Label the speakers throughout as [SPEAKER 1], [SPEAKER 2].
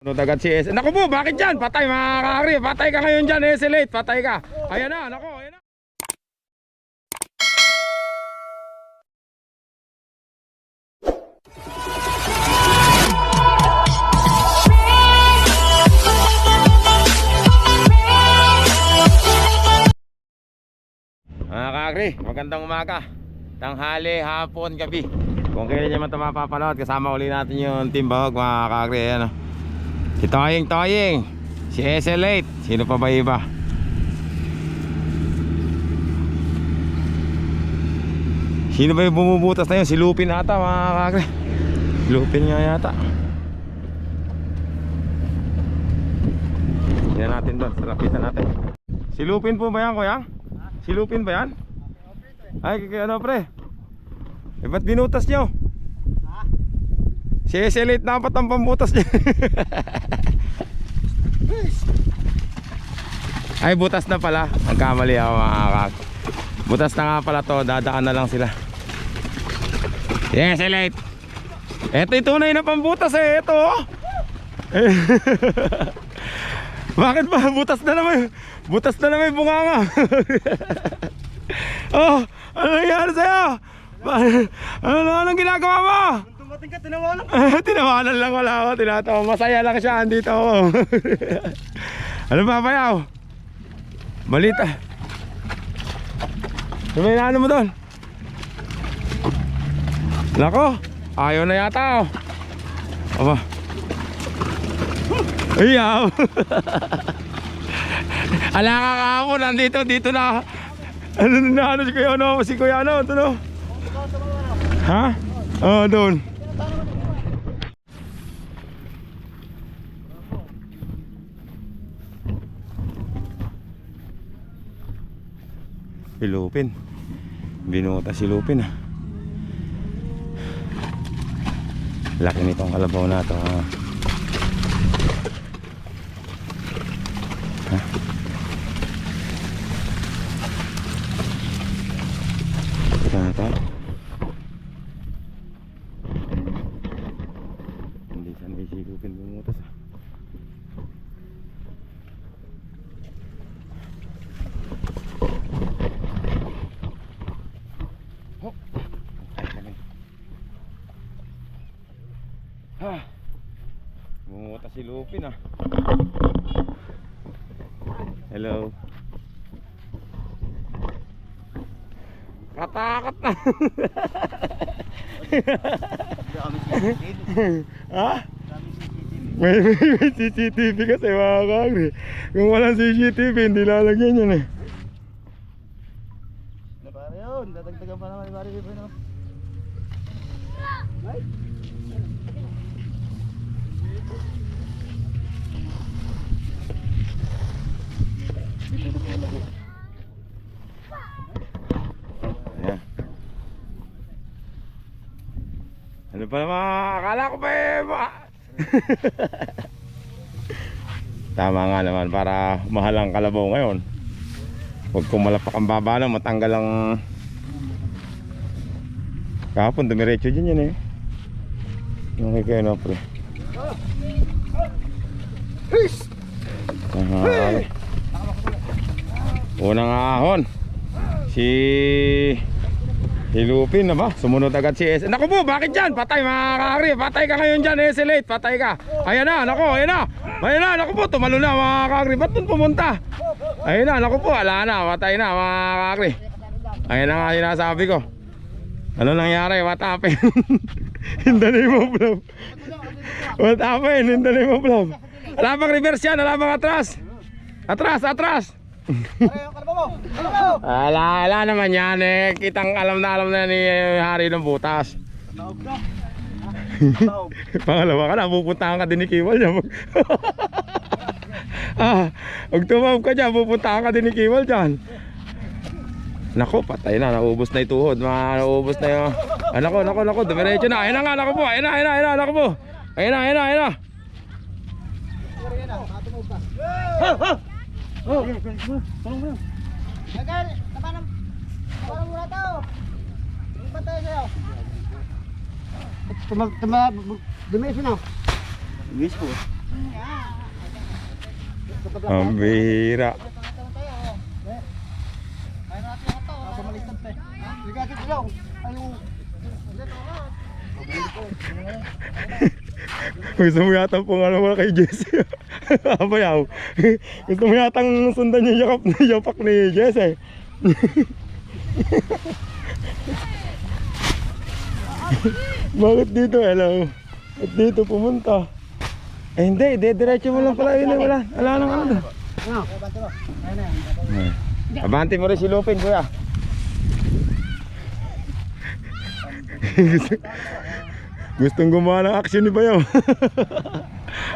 [SPEAKER 1] Agad si S. Naku po, bakit dyan? Patay mga kakri. Patay ka ngayon dyan, S-Late. Patay ka. Ayan na, naku, ayan na. Mga kakri, magandang umaga. Tanghali, hapon, gabi. Kung kailan nyo man ito mapapanood, kasama uli natin yung Team Bahog mga kakri. Ayan o. Si Toying, si S-Late, sino pa ba iba? Sino ba yung bumubutas na yun? Si Lupin ata mga kakri. Lupin nga yata. Tignan natin doon, salapitan natin. Si Lupin po ba yan, kuyang? Si Lupin ba yan? Ay, ano pre? Eh ba't binutas nyo? Si S-Late dapat ang pambutas niya. Ay butas na pala. Nagkamali ako mga kak. Butas na nga pala to. Dadaan na lang sila. Yes, S-Late. Ito yung tunay na pambutas eh. Ito oh. Bakit ba? Butas na naman. Butas na naman yung bunganga. Oh, ano nangyari sa'yo? Anong ginagawa mo?
[SPEAKER 2] Dumating ka, tinawanan ka.
[SPEAKER 1] Tinawanan lang wala ako, tinatawa. Masaya lang siya, andito ako. Ano ba bayaw? Balita. Ano ba inaano mo doon? Nako, ayaw na yata oh. Aba. Ayaw. Ala ka ako, nandito, dito na. Ano si Kuya ano? Si Kuya ano? Ito no? Ha? Oh, doon. Si Lupin. Binuta si Lupin ah. Laki nitong kalabaw na ito ah. Ha? Saan ito? Hindi sanay si Lupin bumutas ah. Bumutas si Lupin ah. Hello. Katakot na. Ha? May CCTV kasi mga kakri. Kung walang CCTV hindi lalagyan yan eh.
[SPEAKER 2] Napare yun, dadagdagan pa naman ni Pare Biboy no? Ay?
[SPEAKER 1] Ayan. Ano pa naman, akala ko pa eh Tama nga naman, para mahalang kalabaw ngayon. Huwag kong malapak ang baba lang, matanggal ang kahapon, dumiretso dyan yan eh. Okay kayo na pre. Unang ahon si Lupin na ba? Sumunod agad si S. Naku po, bakit dyan? Patay mga kakri. Patay ka ngayon dyan, S-Late. Patay ka. Ayan na, naku, ayan na. Ayan na, naku po, tumalo na mga kakri. Ba't dun pumunta? Ayan na, naku po, ala na. Patay na mga kakri. Ayan na nga sinasabi ko. Ano nangyari? What happened? In the name of love. What happened? In the name of love. Alabang reverse yan, alabang atras. Atras. Ala naman yan eh. Kitang alam na ni Hari ng butas. Pangalawa ka na, pupuntahan ka din ni Kiwal dyan. Huwag tumawag ka dyan, pupuntahan ka din ni Kiwal dyan. Nako, patay na, naubos na ituhod. Naubos na yung nako, dumiretso na. Ayun na nga, nako po, ayun na, nako po. Ayun na.
[SPEAKER 2] Oh, tolong mo. Agad, tapanan muna tao. Lipat tayo sa'yo. Dumis mo. Dumis po.
[SPEAKER 1] Ang bira. Gusto mo yata pong ano wala kay Jesse. Abayaw. Gusto mo yatang sundan yung yapak ni Jesse. Bakit dito? Hello. At dito pumunta. Eh hindi, diretso mo lang pala yun. Wala nang ano doon. Abante mo rin si Lupin, kuya. Gustong gumawa ng action ni Bayaw.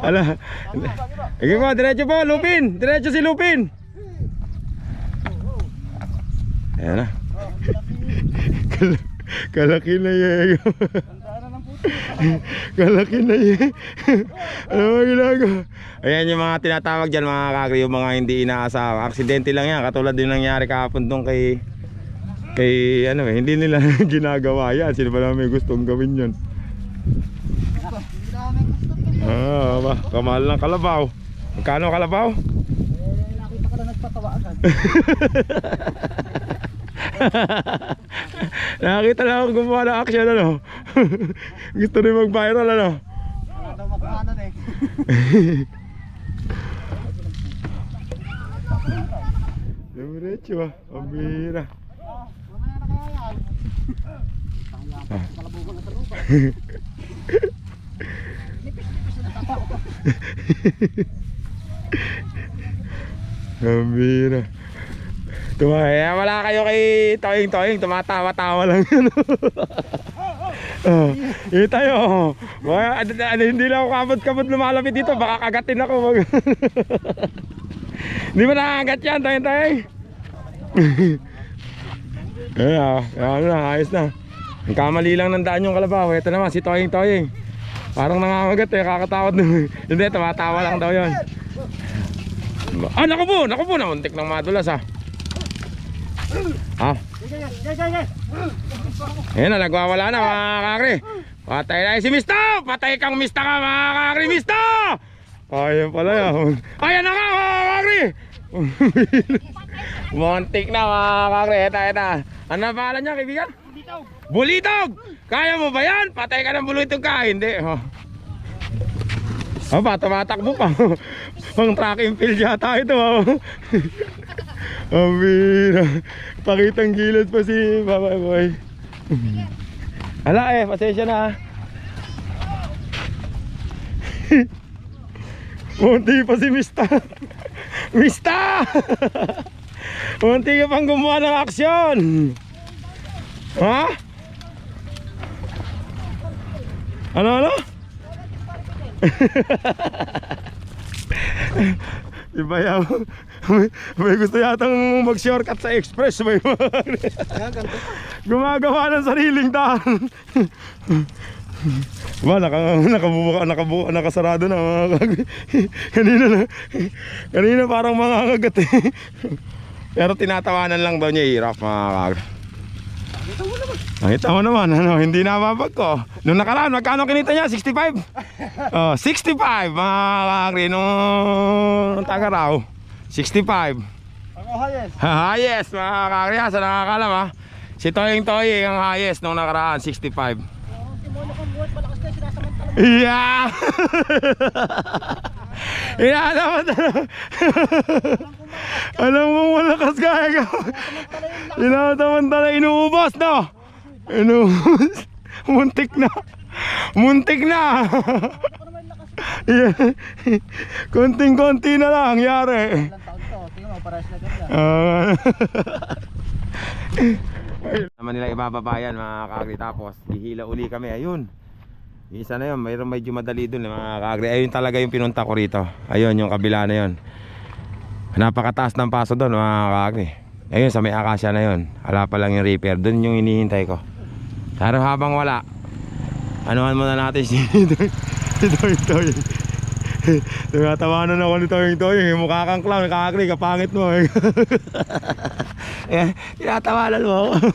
[SPEAKER 1] Ala. Sige po, diretso po, Lupin. Diretso si Lupin. Ayan na. Kalaki na yun. Kalaki na yun. Ano ba ginagawa? Ayan yung mga tinatawag dyan mga kakri, yung mga hindi inaasawa. Aksidente lang yan, katulad din nangyari kahapon doon kay ano eh, hindi nila ginagawa yan. Sino ba naman may gustong gawin yun? Ba, kamahal ng kalabaw. Magkano kalabaw?
[SPEAKER 2] Nakita ko na nagpatawa agad.
[SPEAKER 1] Nakakita lang ako gumawa ng action ano. Gusto rin mag-viral ano.
[SPEAKER 2] Wala daw makuhanan eh.
[SPEAKER 1] Diretso ba? Ang bira.
[SPEAKER 2] Mamaya na kaya yan. Kalabugan na sa lupa. Nipis-nipis na natatakot ako.
[SPEAKER 1] Ang bira. Wala kayo kay Toying, tumatawa-tawa lang yun. Hindi tayo. Hindi lang ako kabot-kabot lumalapit dito, baka kagatin ako. Hindi ba nakagat yan, Toying? Ano na, ayos na. Ang kamali lang ng daan yung kalabaw. Ito naman si Toying. Parang nangangagat eh, kakatawad naman. Hindi, tumatawa lang daw yun. Naku po, namuntik ng madulas ha. Ayan na, nagwawala na mga kakri. Patay na si Misto. Patay kang Mista ka mga kakri. Misto! Ayan pala yan. Ayan na nga mga kakri. Montik na mga kakri. Ito. Ano pangalan niya kaibigan? Bulitog. Kaya mo ba yan? Patay ka ng bulitog ka. Hindi. Tumatakbo pa. Pang track and field yata ito. Amira. Pakitang gilid pa si Papa Boy. Ala pasensya na. Munti pa si Mista. Mista! Munti ka pang gumawa ng aksyon. Ha? Ano? Diba yaw? May gusto yatang mag-shortcut sa express. May gumagawa ng sariling daan. Ba, nakasarado na mga kagwi. Kanina parang mga kagat eh. Pero tinatawanan lang daw niya hirap mga kagwi. Nakita mo naman, hindi na mabag ko. Nung nakaraan, magkano kinita niya? 65? 65 mga kakri nung Tagaraw. 65.
[SPEAKER 2] Ang highest.
[SPEAKER 1] Highest mga kakri ha, sa nakakalam ha. Si Toying ang highest nung nakaraan, 65.
[SPEAKER 2] Timono kang buhat, malakas kayo sinasamantala.
[SPEAKER 1] Yeah! Alam mo malakas kaya ka. Inasamantala inuubos no. Muntik na. Yeah. Konting-konti na lang yari.
[SPEAKER 2] Ilang taon to, tingnan mo, parehas na ganda.
[SPEAKER 1] Naman nila ibababayan mga kakri, tapos hihila uli kami. Ayun, isa na yun, mayroon medyo madali dun mga kakri. Ayun talaga yung pinunta ko rito. Ayun yung kabila na yun. Napakataas ng paso doon mga kakri. Ayun sa may akasya na yun. Wala pa lang yung repair, dun yung hinihintay ko. Pero habang wala, anuhan muna natin si Toying. Tumatawanan ako ni Toying. Mukha kang clown, kakri, kapangit mo. Tinatawanan mo ako.